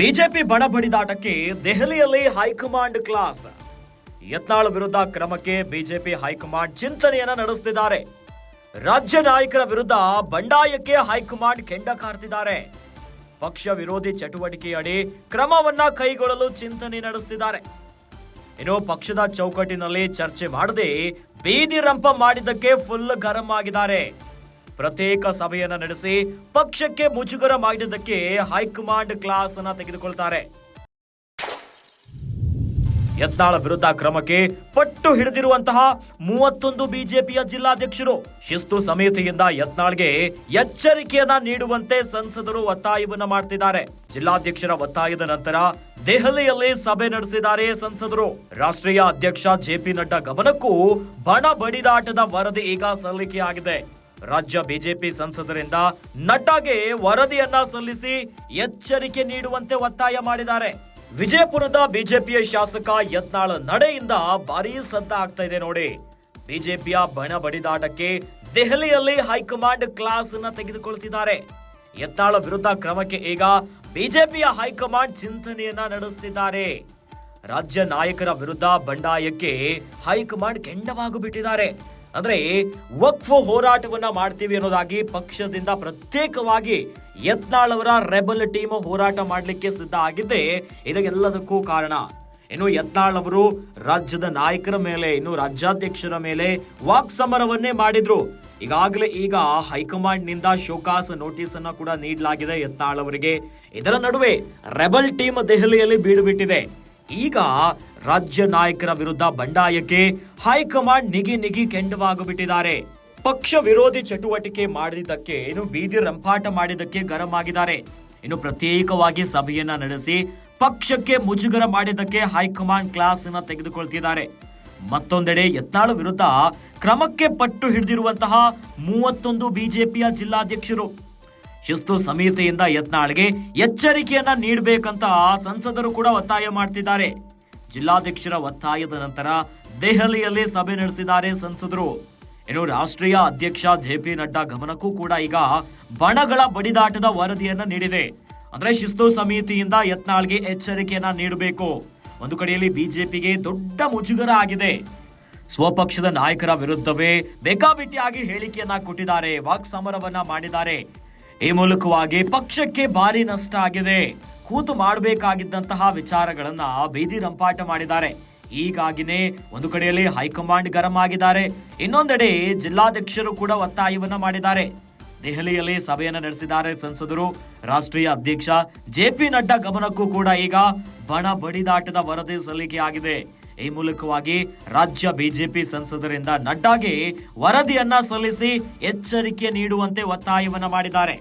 BJP ಬಣ ಬಡಿದಾಟಕ್ಕೆ ದೆಹಲಿಯಲ್ಲಿ high command class. Yatnal ವಿರುದ್ಧ ಕ್ರಮಕ್ಕೆ ಬಿಜೆಪಿ ಹೈಕಮಾಂಡ್ ಚಿಂತನೆಯನ್ನ ನಡೆಸುತ್ತಿದ್ದಾರೆ. ರಾಜ್ಯ ನಾಯಕರ ವಿರುದ್ಧ ಬಂಡಾಯಕ್ಕೆ ಹೈಕಮಾಂಡ್ ಕೆಂಡ ಕಾರ್ತಿದ್ದಾರೆ. ಪಕ್ಷ ವಿರೋಧಿ ಚಟುವಟಿಕೆಯಡಿ ಕ್ರಮವನ್ನ ಕೈಗೊಳ್ಳಲು ಚಿಂತನೆ ನಡೆಸುತ್ತಿದ್ದಾರೆ. ಇನ್ನು ಪಕ್ಷದ ಚೌಕಟ್ಟಿನಲ್ಲಿ ಚರ್ಚೆ ಮಾಡದೆ ಬೀದಿ ರಂಪ ಮಾಡಿದ್ದಕ್ಕೆ ಫುಲ್ ಗರಂ ಆಗಿದ್ದಾರೆ. ಪ್ರತ್ಯೇಕ ಸಭೆಯನ್ನ ನಡೆಸಿ ಪಕ್ಷಕ್ಕೆ ಮುಜುಗರ ಮಾಡಿದ್ದಕ್ಕೆ ಹೈಕಮಾಂಡ್ ಕ್ಲಾಸ್ ಅನ್ನ ತೆಗೆದುಕೊಳ್ತಾರೆ. ಯತ್ನಾಳ್ ವಿರುದ್ಧ ಕ್ರಮಕ್ಕೆ ಪಟ್ಟು ಹಿಡಿದಿರುವಂತಹ 31 ಬಿಜೆಪಿಯ ಜಿಲ್ಲಾಧ್ಯಕ್ಷರು ಶಿಸ್ತು ಸಮಿತಿಯಿಂದ ಯತ್ನಾಳ್ಗೆ ಎಚ್ಚರಿಕೆಯನ್ನ ನೀಡುವಂತೆ ಸಂಸದರು ಒತ್ತಾಯವನ್ನ ಮಾಡ್ತಿದ್ದಾರೆ. ಜಿಲ್ಲಾಧ್ಯಕ್ಷರ ಒತ್ತಾಯದ ನಂತರ ದೆಹಲಿಯಲ್ಲಿ ಸಭೆ ನಡೆಸಿದ್ದಾರೆ ಸಂಸದರು. ರಾಷ್ಟ್ರೀಯ ಅಧ್ಯಕ್ಷ ಜೆಪಿ ನಡ್ಡಾ ಗಮನಕ್ಕೂ ಬಣ ಬಡಿದಾಟದ ವರದಿ ಈಗ ಸಲ್ಲಿಕೆಯಾಗಿದೆ. ರಾಜ್ಯ ಬಿಜೆಪಿ ಸಂಸದರಿಂದ ನಡ್ಡಾಗೆ ವರದಿಯನ್ನ ಸಲ್ಲಿಸಿ ಎಚ್ಚರಿಕೆ ನೀಡುವಂತೆ ಒತ್ತಾಯ ಮಾಡಿದ್ದಾರೆ. ವಿಜಯಪುರದ ಬಿಜೆಪಿಯ ಶಾಸಕ ಯತ್ನಾಳ್ ನಡೆಯಿಂದ ಭಾರೀ ಸದ್ದ ಆಗ್ತಾ ಇದೆ ನೋಡಿ. ಬಿಜೆಪಿಯ ಬಣ ಬಡಿದಾಟಕ್ಕೆ ದೆಹಲಿಯಲ್ಲಿ ಹೈಕಮಾಂಡ್ ಕ್ಲಾಸ್ ಅನ್ನ ತೆಗೆದುಕೊಳ್ತಿದ್ದಾರೆ. ಯತ್ನಾಳ್ ವಿರುದ್ಧ ಕ್ರಮಕ್ಕೆ ಈಗ ಬಿಜೆಪಿಯ ಹೈಕಮಾಂಡ್ ಚಿಂತನೆಯನ್ನ ನಡೆಸುತ್ತಿದ್ದಾರೆ. ರಾಜ್ಯ ನಾಯಕರ ವಿರುದ್ಧ ಬಂಡಾಯಕ್ಕೆ ಹೈಕಮಾಂಡ್ ಕೆಂಡವಾಗಿ ಬಿಟ್ಟಿದ್ದಾರೆ. ಅಂದ್ರೆ ವಕ್ಫ್ ಹೋರಾಟವನ್ನ ಮಾಡ್ತೀವಿ ಅನ್ನೋದಾಗಿ ಪಕ್ಷದಿಂದ ಪ್ರತ್ಯೇಕವಾಗಿ ಯತ್ನಾಳ್ ಅವರ ರೆಬಲ್ ಟೀಮ್ ಹೋರಾಟ ಮಾಡಲಿಕ್ಕೆ ಸಿದ್ಧ ಆಗಿದ್ದೆ ಇದಕ್ಕೆಲ್ಲದಕ್ಕೂ ಕಾರಣ. ಇನ್ನು ಯತ್ನಾಳ್ ಅವರು ರಾಜ್ಯದ ನಾಯಕರ ಮೇಲೆ, ಇನ್ನು ರಾಜ್ಯಾಧ್ಯಕ್ಷರ ಮೇಲೆ ವಾಕ್ ಸಮರವನ್ನೇ ಮಾಡಿದ್ರು. ಈಗಾಗಲೇ ಈಗ ಹೈಕಮಾಂಡ್ ನಿಂದ ಶೋಕಾಸ್ ನೋಟಿಸ್ ಅನ್ನ ಕೂಡ ನೀಡಲಾಗಿದೆ ಯತ್ನಾಳ್ ಅವರಿಗೆ. ಇದರ ನಡುವೆ ರೆಬಲ್ ಟೀಮ್ ದೆಹಲಿಯಲ್ಲಿ ಬೀಡು ಬಿಟ್ಟಿದೆ. ಈಗ ರಾಜ್ಯ ನಾಯಕರ ವಿರುದ್ಧ ಬಂಡಾಯಕ್ಕೆ ಹೈಕಮಾಂಡ್ ನಿಗಿ ಕೆಂಡವಾಗಿಬಿಟ್ಟಿದ್ದಾರೆ. ಪಕ್ಷ ವಿರೋಧಿ ಚಟುವಟಿಕೆ ಮಾಡಿದ್ದಕ್ಕೆ, ಇನ್ನು ಬೀದಿ ರಂಪಾಟ ಮಾಡಿದ್ದಕ್ಕೆ ಗರಂ ಆಗಿದ್ದಾರೆ. ಇನ್ನು ಪ್ರತ್ಯೇಕವಾಗಿ ಸಭೆಯನ್ನ ನಡೆಸಿ ಪಕ್ಷಕ್ಕೆ ಮುಜುಗರ ಮಾಡಿದ್ದಕ್ಕೆ ಹೈಕಮಾಂಡ್ ಕ್ಲಾಸ್ ಅನ್ನ ತೆಗೆದುಕೊಳ್ತಿದ್ದಾರೆ. ಮತ್ತೊಂದೆಡೆ ಯತ್ನಾಳ್ ವಿರುದ್ಧ ಕ್ರಮಕ್ಕೆ ಪಟ್ಟು ಹಿಡಿದಿರುವಂತಹ 31 ಬಿಜೆಪಿಯ ಜಿಲ್ಲಾಧ್ಯಕ್ಷರು ಶಿಸ್ತು ಸಮಿತಿಯಿಂದ ಯತ್ನಾಳ್ಗೆ ಎಚ್ಚರಿಕೆಯನ್ನ ನೀಡಬೇಕಂತ ಸಂಸದರು ಕೂಡ ಒತ್ತಾಯ ಮಾಡ್ತಿದ್ದಾರೆ. ಜಿಲ್ಲಾಧ್ಯಕ್ಷರ ಒತ್ತಾಯದ ನಂತರ ದೆಹಲಿಯಲ್ಲಿ ಸಭೆ ನಡೆಸಿದ್ದಾರೆ ಸಂಸದರು. ಇನ್ನು ರಾಷ್ಟ್ರೀಯ ಅಧ್ಯಕ್ಷ ಜೆಪಿ ನಡ್ಡಾ ಗಮನಕ್ಕೂ ಕೂಡ ಈಗ ಬಣಗಳ ಬಡಿದಾಟದ ವರದಿಯನ್ನ ನೀಡಿದೆ. ಅಂದ್ರೆ ಶಿಸ್ತು ಸಮಿತಿಯಿಂದ ಯತ್ನಾಳ್ಗೆ ಎಚ್ಚರಿಕೆಯನ್ನ ನೀಡಬೇಕು. ಒಂದು ಕಡೆಯಲ್ಲಿ ಬಿಜೆಪಿಗೆ ದೊಡ್ಡ ಮುಜುಗರ ಆಗಿದೆ. ಸ್ವಪಕ್ಷದ ನಾಯಕರ ವಿರುದ್ಧವೇ ಬೇಕಾಬಿಟ್ಟಿಯಾಗಿ ಹೇಳಿಕೆಯನ್ನ ಕೊಟ್ಟಿದ್ದಾರೆ, ವಾಕ್ ಸಮರವನ್ನ ಮಾಡಿದ್ದಾರೆ. ಈ ಮೂಲಕವಾಗಿ ಪಕ್ಷಕ್ಕೆ ಭಾರಿ ನಷ್ಟ ಆಗಿದೆ. ಕೂತು ಮಾಡಬೇಕಾಗಿದ್ದಂತಹ ವಿಚಾರಗಳನ್ನ ಬೀದಿ ರಂಪಾಟ ಮಾಡಿದ್ದಾರೆ. ಹೀಗಾಗಿನೇ ಒಂದು ಕಡೆಯಲ್ಲಿ ಹೈಕಮಾಂಡ್ ಗರಂ ಆಗಿದ್ದಾರೆ, ಇನ್ನೊಂದೆಡೆ ಜಿಲ್ಲಾಧ್ಯಕ್ಷರು ಕೂಡ ಒತ್ತಾಯವನ್ನ ಮಾಡಿದ್ದಾರೆ. ದೆಹಲಿಯಲ್ಲಿ ಸಭೆಯನ್ನ ನಡೆಸಿದ್ದಾರೆ ಸಂಸದರು. ರಾಷ್ಟ್ರೀಯ ಅಧ್ಯಕ್ಷ ಜೆಪಿ ನಡ್ಡಾ ಗಮನಕ್ಕೂ ಕೂಡ ಈಗ ಬಣ ಬಡಿದಾಟದ ವರದಿ ಸಲ್ಲಿಕೆಯಾಗಿದೆ. ಈ ಮೂಲಕವಾಗಿ ರಾಜ್ಯ ಬಿಜೆಪಿ ಸಂಸದರಿಂದ ನಡ್ಡಾಗೆ ವರದಿಯನ್ನ ಸಲ್ಲಿಸಿ ಎಚ್ಚರಿಕೆ ನೀಡುವಂತೆ ಒತ್ತಾಯವನ್ನ ಮಾಡಿದ್ದಾರೆ.